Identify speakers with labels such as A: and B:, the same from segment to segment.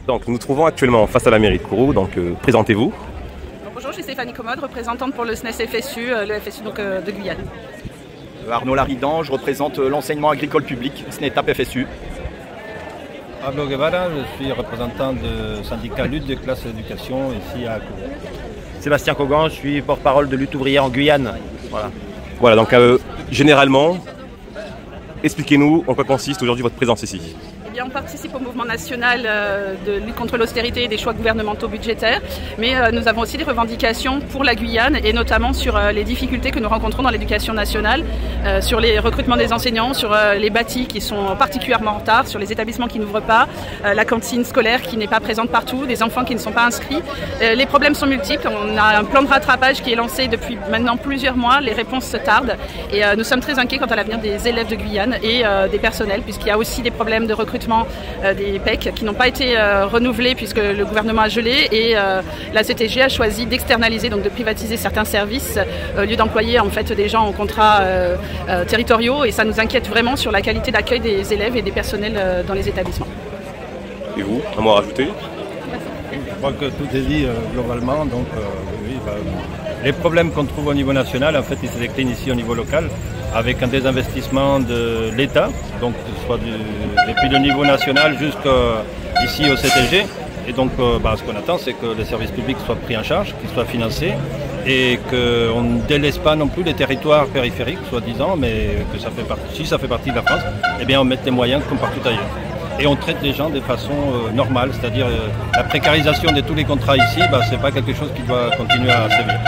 A: Donc nous nous trouvons actuellement face à la mairie de Kourou, donc présentez-vous.
B: Bonjour, je suis Stéphanie Commode, représentante pour le SNES FSU, le FSU donc, de Guyane.
C: Arnaud Laridan, je représente l'enseignement agricole public, SNETAP FSU.
D: Pablo Guevara, je suis représentant du syndicat Lutte des classes d'éducation ici à Kourou.
E: Sébastien Cogan, je suis porte-parole de Lutte ouvrière en Guyane.
A: Voilà, donc généralement, expliquez-nous en quoi consiste aujourd'hui votre présence ici.
B: Eh bien, on participe au mouvement national de lutte contre l'austérité et des choix gouvernementaux budgétaires, mais nous avons aussi des revendications pour la Guyane et notamment sur les difficultés que nous rencontrons dans l'éducation nationale, sur les recrutements des enseignants, sur les bâtis qui sont particulièrement en retard, sur les établissements qui n'ouvrent pas, la cantine scolaire qui n'est pas présente partout, des enfants qui ne sont pas inscrits. Les problèmes sont multiples, on a un plan de rattrapage qui est lancé depuis maintenant plusieurs mois, les réponses se tardent et nous sommes très inquiets quant à l'avenir des élèves de Guyane et des personnels puisqu'il y a aussi des problèmes de recrutement des PEC qui n'ont pas été renouvelés puisque le gouvernement a gelé et la CTG a choisi d'externaliser, donc de privatiser certains services au lieu d'employer en fait des gens en contrat territoriaux et ça nous inquiète vraiment sur la qualité d'accueil des élèves et des personnels dans les établissements.
A: Et vous, un mot à rajouter?
D: Je crois que tout est dit globalement, donc oui, les problèmes qu'on trouve au niveau national, en fait, ils se déclinent ici au niveau local, avec un désinvestissement de l'État, donc soit depuis le niveau national jusqu'ici au CTG. Et donc ce qu'on attend, c'est que les services publics soient pris en charge, qu'ils soient financés, et qu'on ne délaisse pas non plus les territoires périphériques, soi-disant, mais que ça fait partie, si ça fait partie de la France, eh bien on mette les moyens comme partout ailleurs. Et on traite les gens de façon normale, c'est-à-dire la précarisation de tous les contrats ici, ce n'est pas quelque chose qui doit continuer à sévir.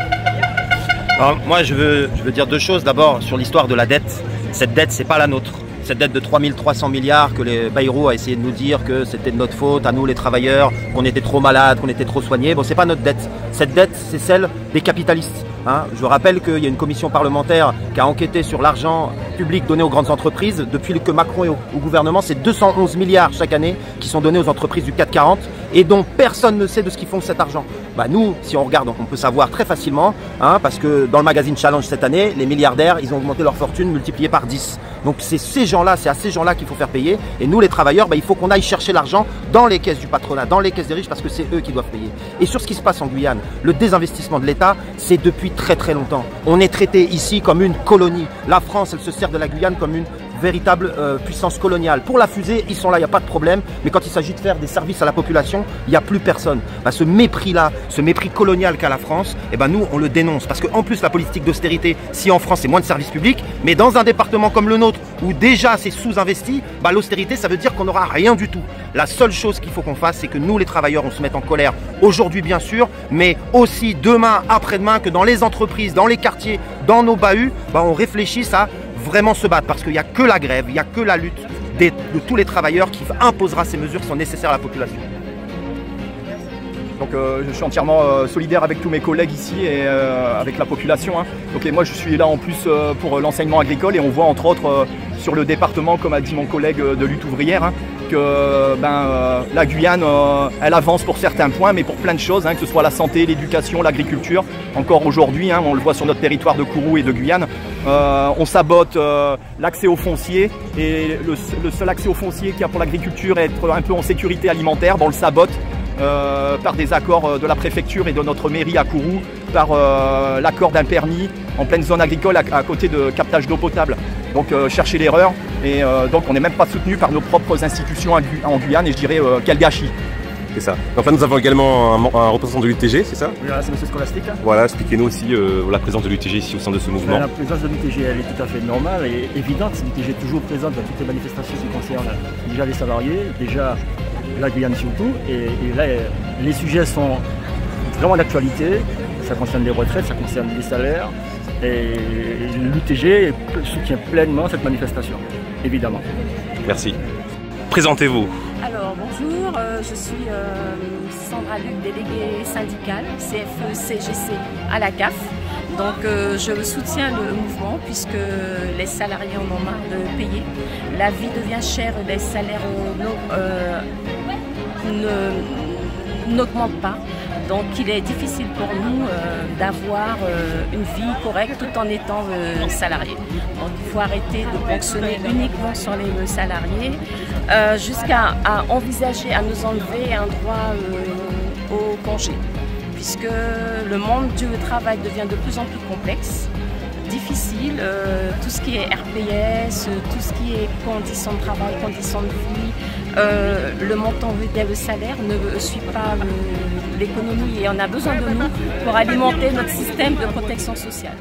E: Alors, moi, je veux dire deux choses. D'abord, sur l'histoire de la dette. Cette dette, c'est pas la nôtre. Cette dette de 3300 milliards que les Bayrou a essayé de nous dire que c'était de notre faute, à nous les travailleurs, qu'on était trop malades, qu'on était trop soignés. Bon, c'est pas notre dette. Cette dette, c'est celle des capitalistes. Je rappelle qu'il y a une commission parlementaire qui a enquêté sur l'argent public donné aux grandes entreprises. Depuis que Macron est au gouvernement, c'est 211 milliards chaque année qui sont donnés aux entreprises du CAC 40 et dont personne ne sait de ce qu'ils font de cet argent. Nous, si on regarde, on peut savoir très facilement, parce que dans le magazine Challenge cette année, les milliardaires, ils ont augmenté leur fortune multipliée par 10. Donc c'est ces gens-là, c'est à ces gens-là qu'il faut faire payer. Et nous, les travailleurs, il faut qu'on aille chercher l'argent dans les caisses du patronat, dans les caisses des riches, parce que c'est eux qui doivent payer. Et sur ce qui se passe en Guyane, le désinvestissement de l'État, c'est depuis très très longtemps. On est traité ici comme une colonie. La France, elle se sert de la Guyane comme une véritable puissance coloniale. Pour la fusée, ils sont là, il n'y a pas de problème. Mais quand il s'agit de faire des services à la population, il n'y a plus personne. Ce mépris-là, ce mépris colonial qu'a la France, nous, on le dénonce. Parce qu'en plus, la politique d'austérité, si en France, c'est moins de services publics, mais dans un département comme le nôtre, où déjà c'est sous-investi, l'austérité, ça veut dire qu'on n'aura rien du tout. La seule chose qu'il faut qu'on fasse, c'est que nous, les travailleurs, on se mette en colère aujourd'hui, bien sûr, mais aussi demain, après-demain, que dans les entreprises, dans les quartiers, dans nos bahuts, on réfléchisse à vraiment se battre parce qu'il n'y a que la grève, il n'y a que la lutte de tous les travailleurs qui imposera ces mesures qui sont nécessaires à la population.
C: Donc je suis entièrement solidaire avec tous mes collègues ici et avec la population. Donc, moi je suis là en plus pour l'enseignement agricole et on voit entre autres sur le département, comme a dit mon collègue de lutte ouvrière, que la Guyane, elle avance pour certains points, mais pour plein de choses, que ce soit la santé, l'éducation, l'agriculture. Encore aujourd'hui, on le voit sur notre territoire de Kourou et de Guyane, on sabote l'accès au foncier et le seul accès au foncier qu'il y a pour l'agriculture est être un peu en sécurité alimentaire, on le sabote par des accords de la préfecture et de notre mairie à Kourou, par l'accord d'un permis en pleine zone agricole à côté de captage d'eau potable. Donc chercher l'erreur et donc on n'est même pas soutenu par nos propres institutions en Guyane et je dirais quel gâchis.
A: C'est ça. Enfin, nous avons également un représentant de l'UTG, c'est ça?
F: Oui, c'est monsieur Scolastique.
A: Voilà, expliquez-nous aussi la présence de l'UTG ici au sein de ce mouvement.
F: La présence de l'UTG, elle est tout à fait normale et évidente. L'UTG est toujours présente dans toutes les manifestations qui concernent déjà les salariés, déjà la Guyane surtout. Et là, les sujets sont vraiment d'actualité. Ça concerne les retraites, ça concerne les salaires. Et l'UTG soutient pleinement cette manifestation, évidemment.
A: Merci. Présentez-vous.
G: Alors bonjour, je suis Sandra Luc, déléguée syndicale CFE-CGC à la CAF. Donc je soutiens le mouvement puisque les salariés en ont marre de payer. La vie devient chère, les salaires n'augmentent pas. Donc il est difficile pour nous d'avoir une vie correcte tout en étant salarié. Donc il faut arrêter de ponctionner uniquement sur les salariés. jusqu'à envisager à nous enlever un droit au congé, puisque le monde du travail devient de plus en plus complexe, difficile, tout ce qui est RPS, tout ce qui est conditions de travail, conditions de vie, le montant le salaire ne suit pas l'économie et on a besoin de nous pour alimenter notre système de protection sociale.